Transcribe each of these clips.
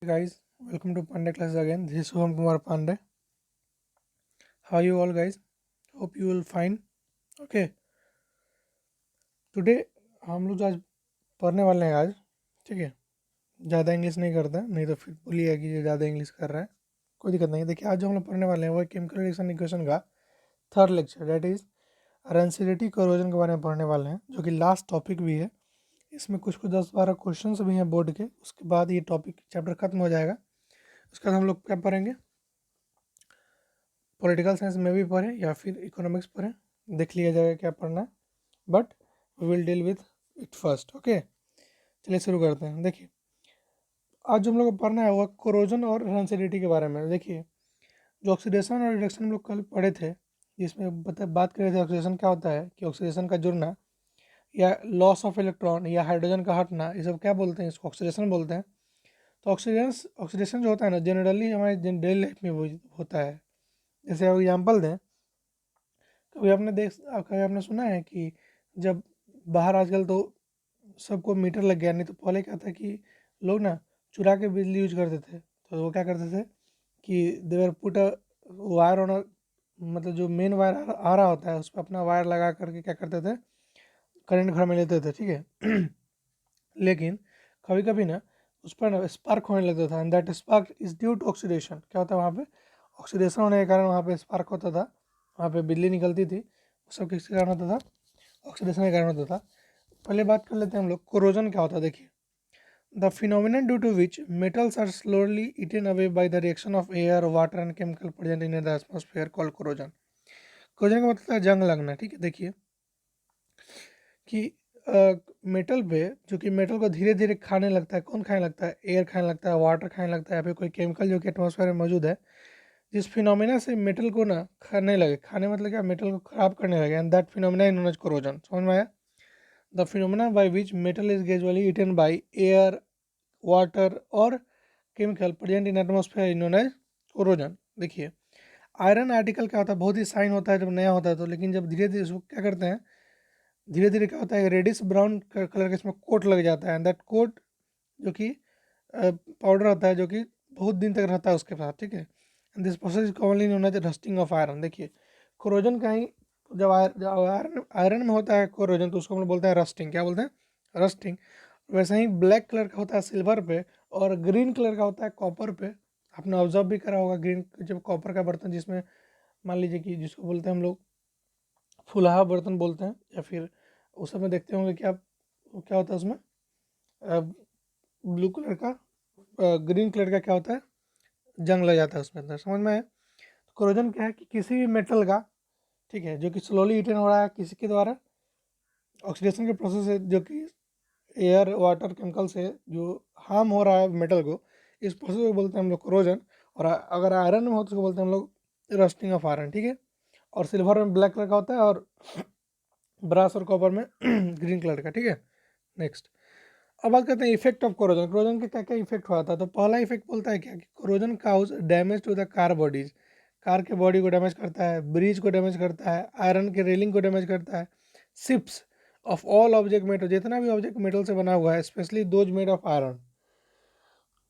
Hey guys, welcome to Pandey class again. This is Shubham Kumar Pandey. How are you all guys? Hope you will fine. Okay, today हम लोग जो आज पढ़ने वाले हैं आज, ठीक है, ज़्यादा इंग्लिश नहीं करते हैं, नहीं तो फिर बोलिए कि ये ज़्यादा इंग्लिश कर रहा है। कोई दिक्कत नहीं है। देखिए आज जो हम लोग पढ़ने वाले हैं वो केमिकल रिएक्शन इक्वेशन का third lecture that is rancidity corrosion के बारे में पढ़ने वाले हैं, जो कि लास्ट टॉपिक भी है। इसमें कुछ कुछ 10-12 क्वेश्चन भी हैं बोर्ड के। उसके बाद ये टॉपिक चैप्टर खत्म हो जाएगा। उसके बाद हम लोग क्या पढ़ेंगे, पॉलिटिकल साइंस में भी पढ़ें या फिर इकोनॉमिक्स पढ़ें, देख लिया जाएगा क्या पढ़ना है, but we will deal with it first. Okay, चलिए शुरू करते हैं। देखिए आज जो हम लोग को पढ़ना है वो कोरोजन और रेंसिडिटी के बारे में। देखिए जो ऑक्सीडेशन और रिडक्शन हम लोग कल पढ़े थे, जिसमें बात कर रहे थे ऑक्सीडेशन क्या होता है, कि ऑक्सीडेशन का जुड़ना या लॉस ऑफ इलेक्ट्रॉन या हाइड्रोजन का हटना, ये सब क्या बोलते हैं, इसको ऑक्सीडेशन बोलते हैं। तो ऑक्सीडेशन जो होता है ना, जनरली हमारे डेली लाइफ में वो होता है। जैसे आप एग्जाम्पल दें, कभी आपने सुना है कि जब बाहर आजकल तो सबको मीटर लग गया, नहीं तो पहले क्या था कि लोग ना चुरा के बिजली यूज करते थे। तो वो क्या करते थे कि they were put a wire on, मतलब जो मेन वायर आ रहा होता है उस पर अपना वायर लगा करके क्या करते थे, करंट घर में लेते थे, ठीक है। लेकिन कभी कभी ना उस पर ना स्पार्क होने लगता था, and that spark is due to oxidation. क्या होता है वहाँ पे, ऑक्सीडेशन होने के कारण वहाँ पे स्पार्क होता था, वहाँ पे बिजली निकलती थी। वो सब किसके कारण होता था, ऑक्सीडेशन के कारण होता था। पहले बात कर लेते हैं हम लोग कोरोजन क्या होता है। देखिए the phenomenon due to which metals are slowly eaten away by the reaction of air water and chemical present in the atmosphere called corrosion. Corrosion का मतलब है जंग लगना, ठीक है। देखिए कि मेटल पे, जो कि मेटल को धीरे धीरे खाने लगता है, कौन खाने लगता है, एयर खाने लगता है, वाटर खाने लगता है, या फिर कोई केमिकल जो कि एटमॉस्फेयर में मौजूद है, जिस फिनोमिना से मेटल को ना खाने लगे, खाने मतलब क्या, मेटल को खराब करने लगे, and that phenomena is known as corrosion. समझ में आया। The phenomena by which metal is gradually eaten by air water और chemical present in atmosphere is known as corrosion. देखिए आयरन आर्टिकल क्या होता है, बहुत ही शाइन होता है जब नया होता है तो, लेकिन जब धीरे धीरे इसको क्या करते हैं, धीरे धीरे क्या होता है, रेडिश ब्राउन कलर का इसमें कोट लग जाता है, एंड दैट कोट जो कि पाउडर होता है, जो कि बहुत दिन तक रहता है उसके साथ, ठीक है। And this process is commonly known as rusting of iron. देखिए कोरोजन का ही, जब आयरन में होता है कोरोजन, तो उसको हम लोग बोलते हैं रस्टिंग। क्या बोलते हैं, रस्टिंग। वैसे ही ब्लैक कलर का होता है सिल्वर पे, और ग्रीन कलर का होता है कॉपर पे। आपने ऑब्जर्व भी करा होगा, ग्रीन जब कॉपर का बर्तन, जिसमें मान लीजिए कि जिसको बोलते हैं हम लोग फुलाहा बर्तन बोलते हैं, या फिर उस समय देखते होंगे कि आप, क्या होता है उसमें ब्लू कलर का, ग्रीन कलर का क्या होता है, जंग लग जाता है उसमें अंदर। समझ में है। तो कोरोजन क्या है कि किसी भी मेटल का, ठीक है, जो कि स्लोली ईटन हो रहा है किसी के द्वारा, ऑक्सीडेशन के प्रोसेस से, जो कि एयर वाटर केमिकल से जो हार्म हो रहा है मेटल को, इस प्रोसेस को बोलते हैं हम लोग कोरोजन। और अगर आयरन में हो तो उसको बोलते हैं हम लोग रस्टिंग ऑफ आयरन, ठीक है। और सिल्वर में ब्लैक कलर का होता है, और ब्रास और कॉपर में ग्रीन कलर का, ठीक है। नेक्स्ट अब बात करते हैं इफेक्ट ऑफ कोरोजन। कोरोजन के क्या क्या इफेक्ट हुआ था। तो पहला इफेक्ट बोलता है क्या कि corrosion cause damage to the car bodies, car के बॉडी को डैमेज करता है, ब्रिज को डैमेज करता है, आयरन के रेलिंग को डैमेज करता है, ships of all object metal, जितना भी ऑब्जेक्ट मेटल से बना हुआ है, specially those made of iron,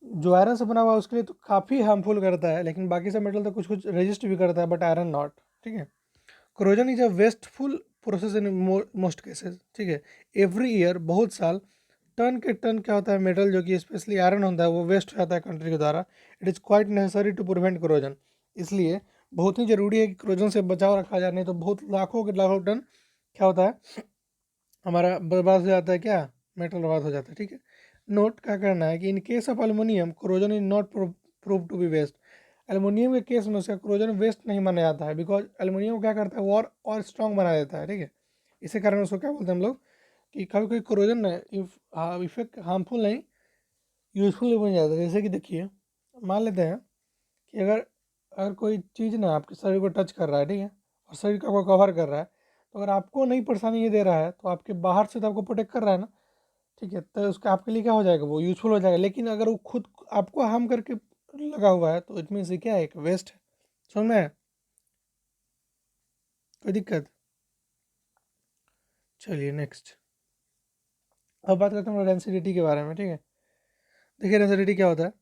जो आयरन से बना हुआ है उसके लिए तो काफ़ी हार्मफुल करता है, लेकिन बाकी सब मेटल तो कुछ कुछ रेजिस्ट भी करता है, बट आयरन नॉट, ठीक है। Corrosion is a wasteful process in most cases, ठीक है। एवरी ईयर, बहुत साल, टन के टन क्या होता है मेटल, जो कि स्पेशली आयरन होता है, वो वेस्ट हो जाता है कंट्री के द्वारा। It is quite necessary to prevent corrosion. इसलिए बहुत ही ज़रूरी है कि कोरोजन से बचाव रखा जाए, नहीं तो बहुत लाखों के लाखों टन क्या होता है, हमारा बर्बाद हो जाता है, क्या, मेटल बर्बाद हो जाता है, ठीक है। नोट क्या करना है कि in case of aluminium corrosion is not prove to be waste. Aluminium के केस में उसका कोरोजन वेस्ट नहीं माना जाता है, बिकॉज एल्युमिनियम क्या करता है, वो और स्ट्रॉन्ग बना देता है, ठीक है। इसी कारण उसको क्या बोलते हैं हम लोग, कि कभी कोई कोरोजन है इफेक्ट हार्मफुल नहीं, यूजफुल भी बन जाता है। जैसे कि देखिए मान लेते हैं कि अगर अगर कोई चीज़ ना आपके शरीर को टच कर रहा है, ठीक है, और शरीर को कवर कर रहा है, तो अगर आपको नहीं परेशानी ये दे रहा है, तो आपके बाहर से तो आपको प्रोटेक्ट कर रहा है ना, ठीक है, तो उसका आपके लिए क्या हो जाएगा, वो यूजफुल हो जाएगा। लेकिन अगर वो खुद आपको हार्म करके लगा हुआ है, तो इट मीन्स ये क्या है, एक वेस्ट है। समझ में आया? कोई दिक्कत? चलिए नेक्स्ट अब बात करते हैं डेंसिटी के बारे में, ठीक है। देखिए डेंसिटी क्या होता है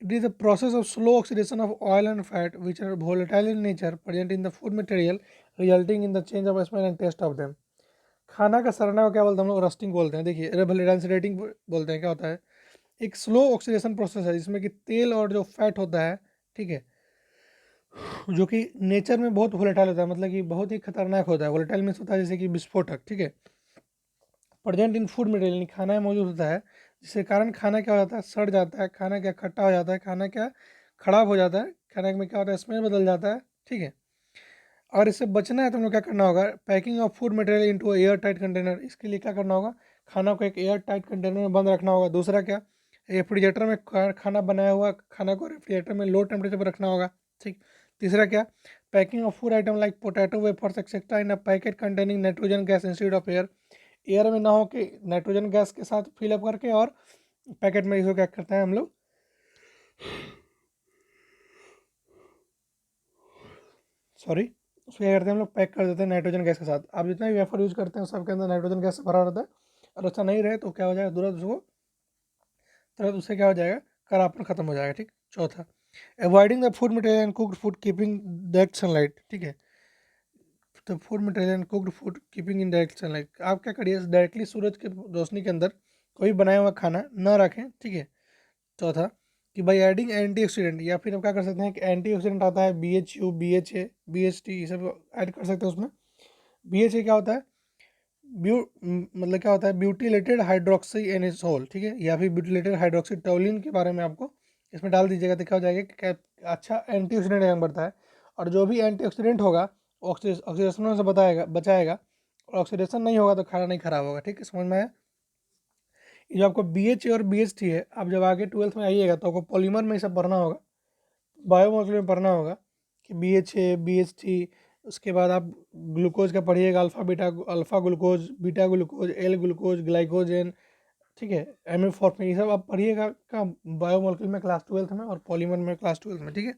It is the process of slow oxidation of oil and fat which are volatile in nature present in the food material resulting in the change of smell and taste of them. खाना का सड़ना को क्या बोलते हैं हम लोग? Rusting बोलते हैं। देखिए रेफ्रिजरेटिंग बोलते हैं। क्या होता है? एक स्लो ऑक्सीडेशन प्रोसेस है जिसमें कि तेल और जो फैट होता है, ठीक है, जो कि नेचर में बहुत वोलेटाइल होता है, मतलब कि बहुत ही खतरनाक होता है। वोलेटाइल मीन्स होता है जैसे कि विस्फोटक, ठीक है, प्रेजेंट इन फूड मटेरियल यानी खाना में मौजूद होता है, जिसके कारण खाना क्या हो जाता है? सड़ जाता है, खाना क्या खट्टा हो जाता है, खाना क्या खराब हो जाता है, खाने में क्या होता है? स्मेल बदल जाता है, ठीक है। और इससे बचना है तो हम लोग क्या करना होगा? Packing of food material into air tight container. इसके लिए क्या करना होगा? खाना को एक एयर टाइट कंटेनर में बंद रखना होगा। दूसरा क्या? रेफ्रिजरेटर में खाना बनाया हुआ खाना को रेफ्रिजरेटर में लो टेम्परेचर पर रखना होगा, ठीक। तीसरा क्या? Packing of food item like potato wafers etcetera in a packet containing nitrogen gas instead of air. Air में ना हो कि नाइट्रोजन गैस के साथ फिलअप करके और पैकेट में इसको क्या करते हैं हम लोग? सॉरी, उसको क्या करते हैं हम लोग? पैक कर देते हैं नाइट्रोजन गैस के साथ। आप जितना भी वेफर यूज़ करते हैं सबके अंदर नाइट्रोजन गैस से भरा रहता है, और ऐसा नहीं रहे तो क्या हो जाएगा? तुरंत उससे क्या हो जाएगा? करापन खत्म हो जाएगा, ठीक। चौथा, avoiding the food material and cooked food keeping direct sunlight, ठीक है। The food material and cooked food keeping in direct sunlight. आप क्या करिए? डायरेक्टली सूरज की रोशनी के अंदर कोई बनाया हुआ खाना न रखें, ठीक है। चौथा, कि बाई एडिंग एंटीऑक्सीडेंट, या फिर हम क्या कर सकते हैं कि एंटीऑक्सीडेंट आता है BHU, BHA, BHT, ये सब ऐड कर सकते हैं उसमें। BHA क्या होता है? मतलब क्या होता है? ब्यूटिलेटेड हाइड्रोक्सी एनिसोल, ठीक है, या फिर ब्यूटिलेटेड हाइड्रोक्सी टोलिन के बारे में आपको इसमें डाल दीजिएगा तो क्या हो जाएगा कि अच्छा एंटीऑक्सीडेंट काम करता है। और जो भी एंटीऑक्सीडेंट होगा ऑक्सीडेशन से बचाएगा, और ऑक्सीडेशन नहीं होगा तो खाना नहीं खराब होगा, ठीक है। समझ में आया? ये जो आपको BHA और BHT है, आप जब आगे 12th में आइएगा तो आपको पॉलीमर में ये सब पढ़ना होगा, बायोमोलिक्यूलर में पढ़ना होगा कि BHA, BHT, उसके बाद आप ग्लूकोज का पढ़िएगा, alpha glucose, beta glucose, L glucose, glycogen, ठीक है, MF फॉर्म, ये सब आप पढ़िएगा का बायोमोलिक्यूलर में क्लास 12th में, और पॉलीमर में क्लास 12th में, ठीक है।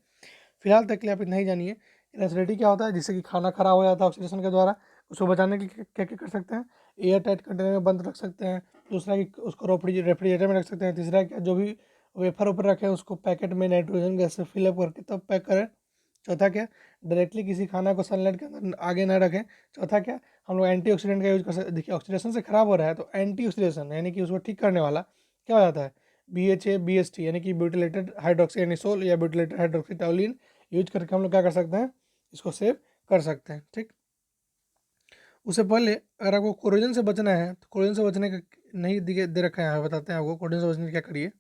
फिलहाल तक के लिए आप इतना ही जानिए। एसिडिटी क्या होता है? जिससे कि खाना खराब हो जाता है ऑक्सीडेशन के द्वारा। उसको बचाने के लिए क्या क्या कर सकते हैं? एयर टाइट कंटेनर में बंद रख सकते हैं। दूसरा कि उसको रेफ्रिजरेटर में रख सकते हैं। तीसरा क्या? जो भी वेफर ऊपर रखे हैं उसको पैकेट में नाइट्रोजन गैस से फिलअप करके तब पैक करें। चौथा क्या? डायरेक्टली किसी खाना को सनलाइट के अंदर आगे ना रखें। चौथा क्या? हम लोग एंटीऑक्सीडेंट का यूज़ कर सकते। देखिए ऑक्सीडेशन से खराब हो रहा है तो एंटीऑक्सीडेशन यानी कि उसको ठीक करने वाला क्या हो जाता है? BHA, BHT यानी कि ब्यूटिलेटेड हाइड्रोक्सी एनिसोल या ब्यूटिलेटेड हाइड्रोक्सी टोलिन यूज करके हम लोग क्या कर सकते हैं? इसको सेव कर सकते हैं, ठीक। उससे पहले अगर आपको कोरोजन से बचना है तो कोरोजन से बचने का नहीं दे रखा है यहाँ, बताते हैं आपको कोरोजन से बचने के क्या करिए।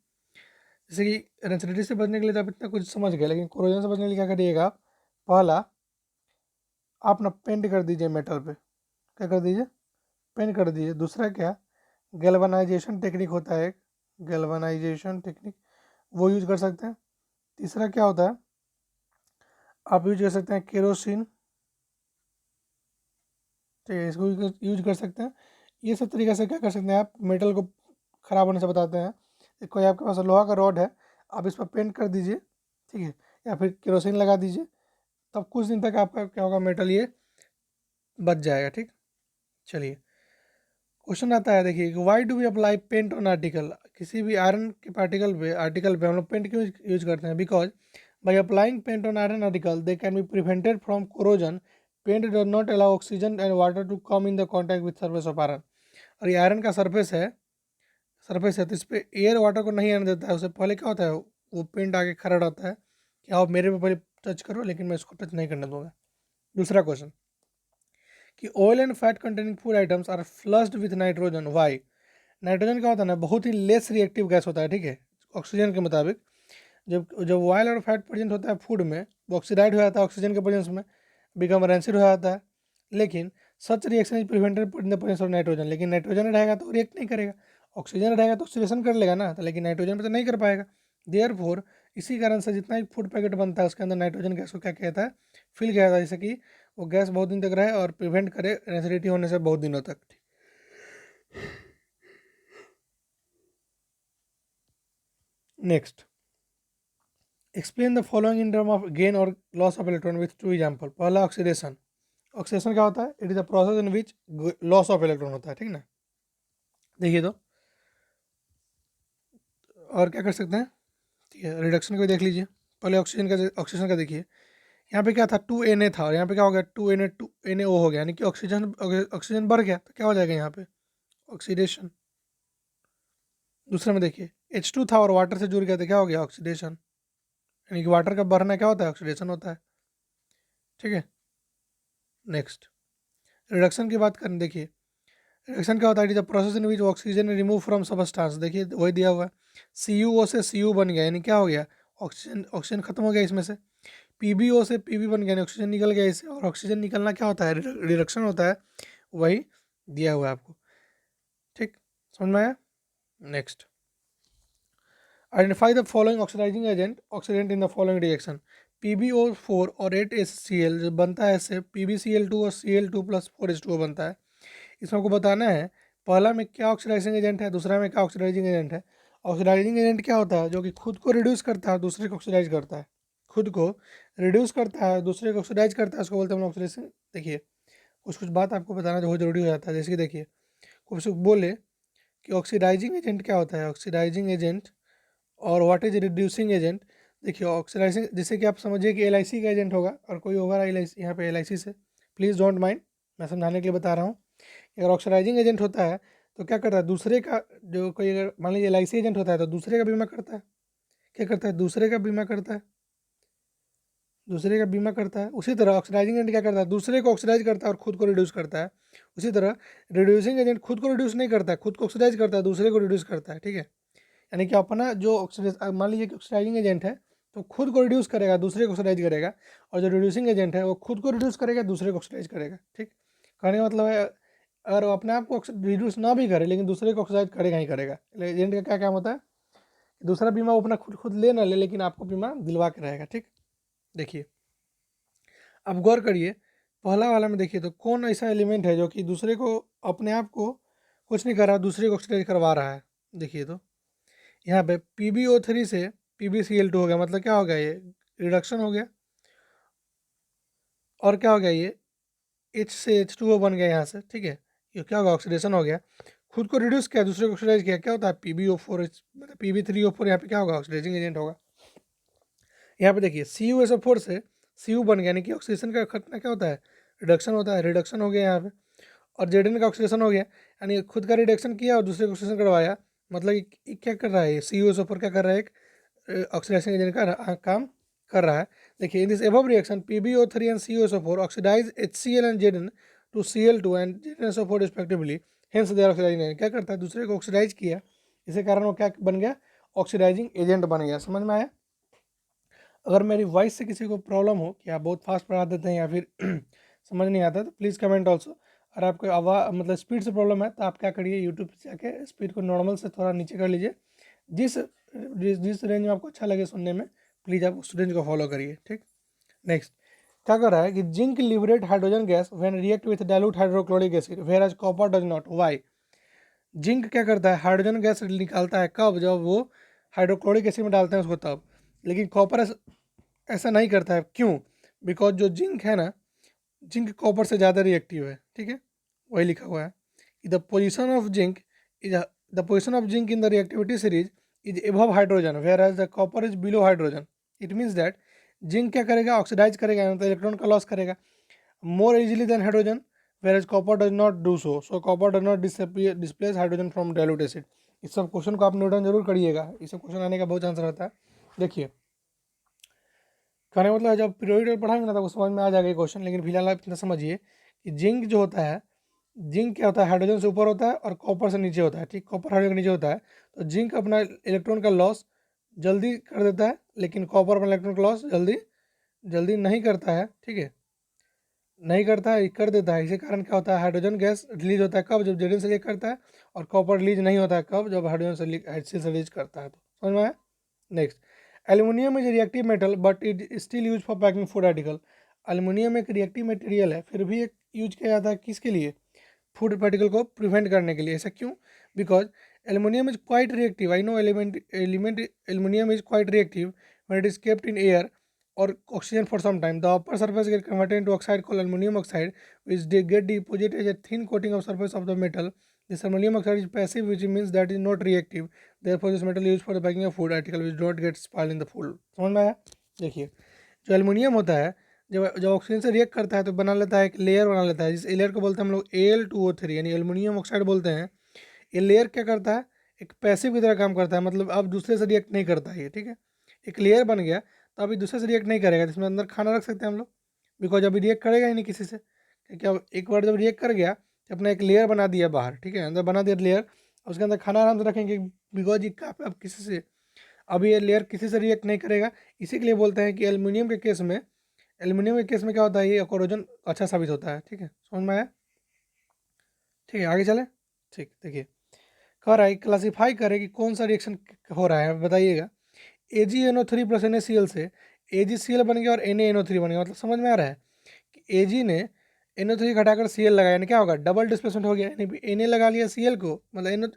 जैसे कि रेंसिडिटी से बचने के लिए तो आप इतना कुछ समझ गए, लेकिन कोरोजन से बचने के लिए क्या करिएगा? पहला, आप ना पेंट कर दीजिए मेटल पे। क्या कर दीजिए? पेंट कर दीजिए। दूसरा क्या? गैल्वनाइजेशन टेक्निक होता है एक, गैल्वनाइजेशन टेक्निक, वो यूज कर सकते हैं। तीसरा क्या होता है? आप यूज कर सकते हैं केरोसिन, ठीक है, इसको यूज कर सकते हैं। ये सब तरीके से क्या कर सकते हैं? आप मेटल को ख़राब होने से बताते हैं। कोई आपके पास लोहा का रॉड है, आप इस पर पेंट कर दीजिए, ठीक है, या फिर केरोसिन लगा दीजिए, तब कुछ दिन तक आपका क्या होगा? मेटल ये बच जाएगा, ठीक। चलिए, क्वेश्चन आता है, देखिए, why do we apply paint on article? किसी भी आयरन के आर्टिकल पे हम लोग पेंट क्यों यूज करते हैं? Because by applying paint on iron article they can be prevented from corrosion. Paint does not allow oxygen and water to come in the contact with surface of iron. और ये iron का surface है तो इस पर air water को नहीं आने देता है। उससे पहले क्या होता है? वो पेंट आगे खड़ा रहता है कि आप मेरे पे पहले टच करो, लेकिन मैं इसको टच नहीं करने दूंगा। दूसरा क्वेश्चन, कि oil and fat containing food items are flushed with nitrogen, why? Nitrogen क्या होता है ना? बहुत ही लेस रिएक्टिव गैस होता है, ठीक है, ऑक्सीजन के मुताबिक। जब जब ऑयल और फैट प्रेजेंट होता है फूड में, वो ऑक्सीडाइड हो जाता है ऑक्सीजन के प्रेजेंस में, बिकम रेंसिड हो जाता है। लेकिन such reaction is prevented in the presence of nitrogen. लेकिन नाइट्रोजन रहेगा तो रिएक्ट नहीं करेगा। ऑक्सीजन रहेगा तो ऑक्सीडेशन कर लेगा ना, तो लेकिन नाइट्रोजन पे तो नहीं कर पाएगा। देयरफॉर इसी कारण से जितना भी फूड पैकेट बनता है उसके अंदर नाइट्रोजन गैस को क्या कहता है? फिल किया जाता है, जैसे कि वो गैस बहुत दिन तक रहे और प्रिवेंट करे एसिडिटी होने से बहुत दिनों तक। Next, explain the following in term of gain और loss of electron with two example. पहला, ऑक्सीडेशन। ऑक्सीडेशन क्या होता है? It is the process in which loss of electron होता है, ठीक ना। देखिए तो, और क्या कर सकते हैं? ठीक है, रिडक्शन को भी देख लीजिए। पहले ऑक्सीजन का देखिए, यहाँ पे क्या था 2Na था और यहाँ पे क्या हो गया 2NO हो गया, यानी कि ऑक्सीजन बढ़ गया, तो क्या हो जाएगा यहाँ पे ऑक्सीडेशन। दूसरे में देखिए H2 था और वाटर से जुड़ गया तो क्या हो गया ऑक्सीडेशन, यानी कि वाटर का बढ़ना क्या होता है ऑक्सीडेशन होता है। ठीक है, नेक्स्ट रिडक्शन की बात करें, देखिए रिडक्शन क्या होता है, जब process in which oxygen remove from substance, देखिए वही दिया हुआ है, CuO से Cu बन गया, यानी क्या हो गया ऑक्सीजन ऑक्सीजन खत्म हो गया इसमें से, PbO से Pb बन गया, यानी ऑक्सीजन निकल गया इससे, और ऑक्सीजन निकलना क्या होता है रिडक्शन होता है, वही दिया हुआ है आपको। ठीक, समझ में आया। Next identify the following oxidising oxidant in the following reaction. PbO4 और 8HCl जो बनता है इससे PbCl2 और Cl2+4H2O बनता है। इसमें आपको बताना है पहला में क्या ऑक्सीडाइजिंग एजेंट है, दूसरा में क्या ऑक्सीडाइजिंग एजेंट है। ऑक्सीडाइजिंग एजेंट क्या होता है, जो कि खुद को रिड्यूस करता है दूसरे को ऑक्सीडाइज करता है, खुद को रिड्यूस करता है दूसरे को ऑक्सीडाइज करता है, उसको बोलते हैं ऑक्सीडेशन। देखिए कुछ कुछ बात आपको बताना बहुत जरूरी हो जाता है, जैसे कि देखिए कुछ बोले कि ऑक्सीडाइजिंग एजेंट क्या होता है, ऑक्सीडाइजिंग एजेंट और व्हाट इज रिड्यूसिंग एजेंट। देखिए ऑक्सीडाइजिंग, जैसे कि आप समझिए कि LIC का एजेंट होगा और कोई होगा LIC, यहाँ पे LIC से, प्लीज़ डोंट माइंड, मैं समझाने के लिए बता रहा हूँ। अगर ऑक्सीडाइजिंग एजेंट होता है तो क्या करता है दूसरे का, जो कोई अगर मान लीजिए LIC एजेंट होता है तो दूसरे का बीमा करता है, क्या करता है दूसरे का बीमा करता है, दूसरे का बीमा करता है। उसी तरह ऑक्सीडाइजिंग एजेंट क्या करता है दूसरे को ऑक्सीडाइज करता है और खुद को रिड्यूस करता है। उसी तरह रिड्यूसिंग एजेंट खुद को रिड्यूस नहीं करता है, खुद को ऑक्सीडाइज करता है, दूसरे को रिड्यूस करता है। ठीक है, यानी कि अपना जो ऑक्सीडाइज, मान लीजिए कि ऑक्सीडाइजिंग एजेंट है तो खुद को रिड्यूस करेगा दूसरे को ऑक्सीडाइज करेगा, और जो रिड्यूसिंग एजेंट है वो खुद को रिड्यूस करेगा दूसरे को ऑक्सीडाइज करेगा। ठीक, कहने का मतलब है अगर वो अपने आप को रिड्यूस ना भी करे लेकिन दूसरे को ऑक्सीडाइज करेगा ही करेगा। एजेंट का क्या काम होता है, दूसरा बीमा वो अपना खुद खुद ले ना ले लेकिन आपको बीमा दिलवा के रहेगा। ठीक, देखिए अब गौर करिए पहला वाला में देखिए तो कौन ऐसा एलिमेंट है जो कि दूसरे को अपने आप को कुछ नहीं कर रहा दूसरे को ऑक्सीडाइज करवा रहा है। देखिए तो यहाँ पे PbO3 से PbCl2 हो गया, मतलब क्या हो गया ये रिडक्शन हो गया, और क्या हो गया ये H से H2O बन गया यहाँ से। ठीक है, ये क्या होगा ऑक्सीडेशन हो गया, खुद को रिड्यूस किया दूसरे को ऑक्सीडाइज किया, क्या होता है PbO4 मतलब Pb3O4, यहाँ पे क्या होगा ऑक्सीडाइजिंग एजेंट होगा। यहाँ पे देखिए CuSO4 से Cu बन गया, यानी कि ऑक्सीडेशन का खतना क्या होता है रिडक्शन होता है, रिडक्शन हो गया यहाँ पे, और Zn का ऑक्सीडेशन हो गया, यानी खुद का रिडक्शन किया और दूसरे को ऑक्सीडेशन करवाया, मतलब ये क्या कर रहा है CuSO4 क्या कर रहा है एक ऑक्सीडाइजिंग एजेंट का काम कर रहा है। देखिए in this above reaction PbO3 and CuSO4 oxidise HCl and Zn to Cl2 and ZnSO4 respectively, hence they are oxidising agent. क्या करता है दूसरे को ऑक्सीडाइज किया, इसी कारण वो क्या बन गया ऑक्सीडाइजिंग एजेंट बन गया। समझ में आया। अगर मेरी वॉइस से किसी को प्रॉब्लम हो कि आप बहुत फास्ट पढ़ा देते हैं या फिर समझ नहीं आता तो प्लीज़ कमेंट ऑल्सो। अगर आपको आवाज़ मतलब स्पीड से प्रॉब्लम है तो आप क्या करिए यूट्यूब से जाके स्पीड को नॉर्मल से थोड़ा नीचे कर लीजिए, जिस जिस रेंज में आपको अच्छा लगे सुनने में प्लीज़ आप उस रेंज को फॉलो करिए। ठीक, नेक्स्ट क्या कर रहा है कि zinc liberate hydrogen gas when react with dilute hydrochloric acid whereas copper does not. Why, zinc क्या करता है हाइड्रोजन गैस निकालता है कब, जब वो हाइड्रोक्लोरिक एसिड में डालते हैं उसको तब, लेकिन कॉपर ऐसा नहीं करता है। क्यों, बिकॉज जो जिंक है ना, जिंक कॉपर से ज़्यादा रिएक्टिव है। ठीक है, वही लिखा हुआ है कि the position of zinc is the position of zinc in the reactivity series is above hydrogen whereas the copper is below hydrogen. It means that zinc क्या करेगा ऑक्सीडाइज करेगा, मतलब इलेक्ट्रॉन का लॉस करेगा more easily than hydrogen, whereas copper does not do so. So copper does not displace hydrogen from dilute acid. इस सब question को आप नोट डाउन जरूर करिएगा, इस सब क्वेश्चन आने का बहुत चांस रहता है। देखिए कहने का मतलब है जब पीरियोडिक पढ़ाएंगे ना तो समझ में आ जाएगा क्वेश्चन, लेकिन फिलहाल आप इतना समझिए कि जिंक जो होता है, जिंक क्या होता है हाइड्रोजन से ऊपर होता है और कॉपर से नीचे होता है। ठीक, कॉपर हाइड्रोजन के नीचे होता है, तो जिंक अपना इलेक्ट्रॉन का लॉस जल्दी कर देता है लेकिन कॉपर अपना इलेक्ट्रॉन का लॉस जल्दी जल्दी नहीं करता है। ठीक है, नहीं करता है, कर देता है। इसी कारण क्या होता है हाइड्रोजन गैस रिलीज होता है कब, जब जेडिन से लीक करता है, और कॉपर रिलीज नहीं होता है कब, जब हाइड्रोजन से HCl से रिलीज करता है। तो समझ में आया। Next, aluminium is reactive metal but it still use for packing food article. Aluminium एक रिएक्टिव मटेरियल है फिर भी एक यूज किया जाता है किसके लिए, फूड पार्टिकल को प्रिवेंट करने के लिए। ऐसा क्यों, because aluminium is quite reactive, I know element aluminium is quite reactive when it is kept in air or oxygen for some time. The upper surface get converted into oxide called aluminum oxide, which they get deposited as a thin coating of surface of the metal This ammonium oxide is passive, which means that is not reactive. Therefore, this metal used for the packing of food article which do not get spoiled in the food. समझ में आया? देखिए, जो aluminium होता है, जब जब oxygen से रिएक्ट करता है तो बना लेता है एक लेयर बना लेता है, जिस लेयर को बोलते हैं हम लोग Al2O3 यानी एल्युमिनियम ऑक्साइड बोलते हैं। ये लेयर क्या करता है, एक पैसिव की तरह काम करता है, मतलब अब दूसरे से रिएक्ट नहीं करता है ये, ठीक है। एक लेयर बन गया तो अभी दूसरे से रिएक्ट नहीं करेगा, जिसमें अंदर खाना रख सकते हैं हम लोग, बिकॉज अभी रिएक्ट करेगा ही नहीं किसी से, क्या एक बार जब रिएक्ट कर गया तो अपना एक लेयर बना दिया बाहर, ठीक है, अंदर बना दिया लेयर, उसके अंदर खाना आराम से रखेंगे, बिकॉज ये अब किसी से अभी ये लेयर किसी से रिएक्ट नहीं करेगा। इसी के लिए बोलते हैं कि एल्युमिनियम के केस में क्या होता है, ये कोरोजन अच्छा साबित होता है, ठीक है, समझ में आया? ठीक है, आगे चले। ठीक, देखिए कह रहा है क्लासीफाई करे कि कौन सा रिएक्शन हो रहा है, बताइएगा। AgNO3 प्लस NaCl से AgCl बन गया और NaNO3 बन गया, मतलब समझ में आ रहा है कि Ag ने NO3 घटाकर Cl लगाया, यानी क्या होगा, डबल डिस्प्लेसमेंट हो गया, यानी Na लगा लिया Cl को, मतलब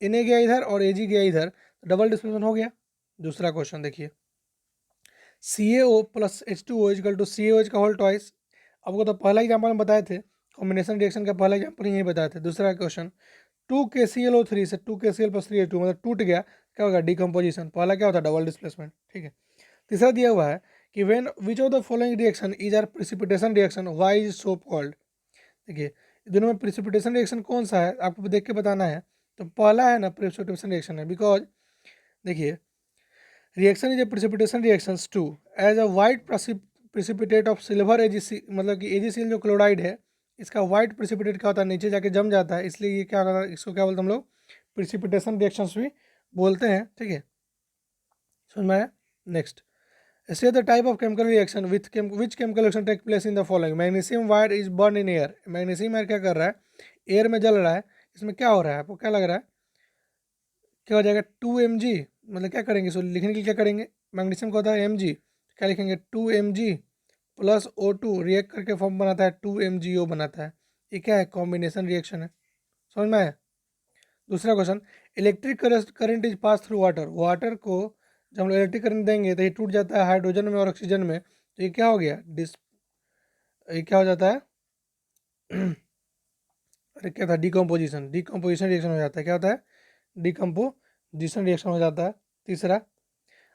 Na गया इधर और Ag गया इधर, डबल डिस्प्लेसमेंट हो गया। दूसरा क्वेश्चन देखिए, CaO plus H2O equal to CaOH का होल ट्वाइस। आपको तो पहला एग्जाम्पल में बताए थे, कॉम्बिनेशन रिएक्शन का पहला एग्जाम्पल यही बताए थे। दूसरा क्वेश्चन 2KClO3 से 2KCl प्लस 3H2 मतलब टूट गया, क्या होगा, डिकम्पोजिशन। पहला क्या होता है, डबल डिस्प्लेसमेंट, ठीक है। तीसरा दिया हुआ है कि when which of the following reaction is are precipitation reaction, why is so called. देखिए दोनों में प्रिसिपिटेशन रिएक्शन कौन सा है आपको देख के बताना है। तो पहला है ना प्रिसिपिटेशन रिएक्शन है, बिकॉज देखिए reaction is a precipitation reactions to as a white precipitate of silver AgC, मतलब कि AgCl जो क्लोराइड है इसका वाइट प्रिसिपिटेट क्या होता है, नीचे जाके जम जाता है, इसलिए ये क्या होता है, इसको क्या बोलते हैं हम लोग, प्रिसिपिटेशन रिएक्शंस भी बोलते हैं, ठीक है, समझ में आया? Next, say the type of chemical reaction with which chemical reaction take place in the following. Magnesium wire is burned in air. Magnesium wire क्या कर रहा है, एयर में जल रहा है, इसमें क्या हो रहा है आपको क्या लग रहा है, क्या हो जाएगा 2mg, मतलब क्या करेंगे इसको लिखने के लिए क्या करेंगे, मैग्नीशियम का होता है mg, क्या लिखेंगे 2mg प्लस O2 रिएक्ट करके फॉर्म बनाता है 2MgO बनाता है, ये क्या है, कॉम्बिनेशन रिएक्शन है, समझ में आया? दूसरा question, electric current is pass through water. Water को जब हम लोग इलेक्ट्रिक करंट देंगे तो ये टूट जाता है हाइड्रोजन में और ऑक्सीजन में, तो ये क्या हो गया ये क्या हो जाता है अरे क्या था, डिकम्पोजिशन रिएक्शन हो जाता है, क्या होता है, डिकम्पोजिशन रिएक्शन हो जाता है। तीसरा,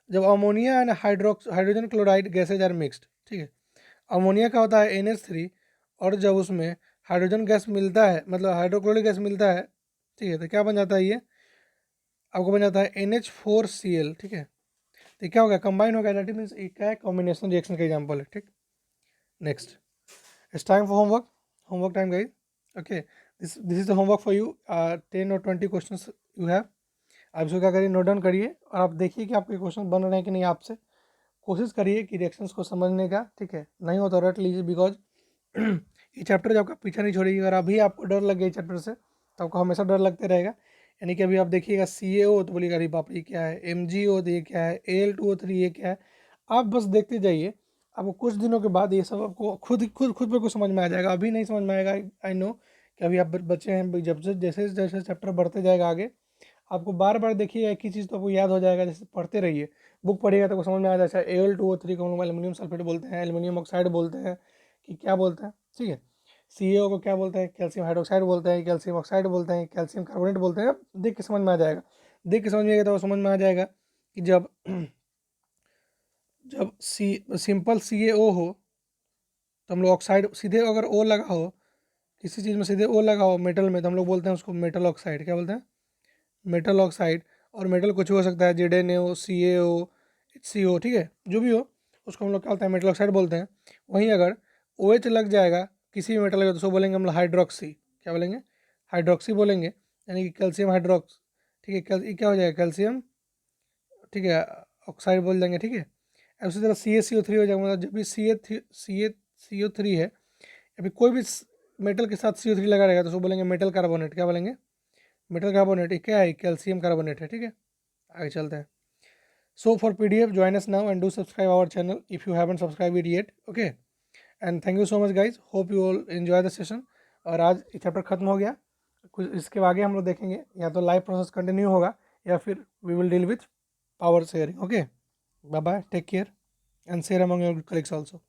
जब ammonia and hydrogen chloride gases are mixed, ठीक है, अमोनिया का होता है NH3 और जब उसमें हाइड्रोजन गैस मिलता है, मतलब हाइड्रोक्लोरिक गैस मिलता है, ठीक है, तो क्या बन जाता है, ये आपको बन जाता है NH4Cl, ठीक है, तो क्या हो गया, कंबाइन हो गया, दैट मीन्स क्या है, कॉम्बिनेशन रिएक्शन का एग्जांपल है, ठीक। Next, it's time for homework time guys, okay, this is the homework for you, 10 और 20 क्वेश्चंस यू हैव। आप इसको क्या करिए, नोट डाउन करिए और आप देखिए कि आपके क्वेश्चन बन रहे हैं कि नहीं, आपसे कोशिश करिए कि रिएक्शंस को समझने का, ठीक है, नहीं हो तो रट लीजिए, बिकॉज ये चैप्टर जब आपका पीछा नहीं छोड़ेगी, अगर अभी आपको डर लग गया चैप्टर से तो आपको हमेशा डर लगते रहेगा। यानी कि अभी आप देखिएगा CaO तो बोलिएगा अरे बाप रे क्या है, MgO तो ये क्या है, Al2O3 ये क्या है, आप बस देखते जाइए, आपको कुछ दिनों के बाद ये सब आपको खुद पर कुछ समझ में आ जाएगा, अभी नहीं समझ में आएगा, आई नो कि अभी आप बच्चे हैं, जब से जैसे जैसे चैप्टर बढ़ते जाएगा आगे आपको बार बार देखिएगा एक ही चीज़ तो आपको याद हो जाएगा, जैसे पढ़ते रहिए, बुक पढ़िएगा तो आपको समझ में आ जाएगा Al2O3 को हम लोग एल्युमिनियम सल्फेट बोलते हैं, एल्युमिनियम ऑक्साइड बोलते हैं कि क्या बोलते हैं, ठीक है, CaO को क्या बोलते हैं, कैल्शियम हाइड्रोक्साइड बोलते हैं, कैल्शियम ऑक्साइड बोलते हैं, कैल्शियम कार्बोनेट बोलते हैं, देख के समझ में आ जाएगा, देख के समझ में आएगा तो समझ में आ जाएगा कि जब जब सिंपल CaO हो तो हम लोग ऑक्साइड सीधे अगर O लगा हो, किसी चीज़ में सीधे O लगा हो मेटल में, तो हम लोग बोलते हैं उसको मेटल ऑक्साइड, क्या बोलते हैं, मेटल ऑक्साइड। और मेटल कुछ हो सकता है, ZnO, CaO, HCO, ठीक है, जो भी हो उसको हम लोग क्या बोलते हैं, मेटल ऑक्साइड बोलते हैं। वहीं अगर OH लग जाएगा किसी भी मेटल का तो उसको बोलेंगे हम लोग हाइड्रोक्सी, क्या बोलेंगे, हाइड्रोक्सी बोलेंगे, यानी कि कैल्शियम हाइड्रोक्स, ठीक है, ये क्या हो जाएगा, कैल्शियम, ठीक है, ऑक्साइड बोल देंगे, ठीक है। उसी तरह CaCO3 हो जाएगा, मतलब जब भी CaCO3 है या फिर कोई भी मेटल के साथ CO3 लगा रहेगा तो उसको बोलेंगे मेटल कार्बोनेट, क्या बोलेंगे, मेटल कार्बोनेट, क्या है, कैल्शियम कार्बोनेट है, ठीक है। आगे चलते हैं। So for PDF join us now and do subscribe our channel if you haven't subscribe it yet, okay, and thank you so much guys, hope you all enjoy the session. और आज ये chapter खत्म हो गया, कुछ इसके आगे हम लोग देखेंगे, या तो लाइव प्रोसेस कंटिन्यू होगा या फिर we will deal with power sharing, okay, bye bye, take care and share among your colleagues also.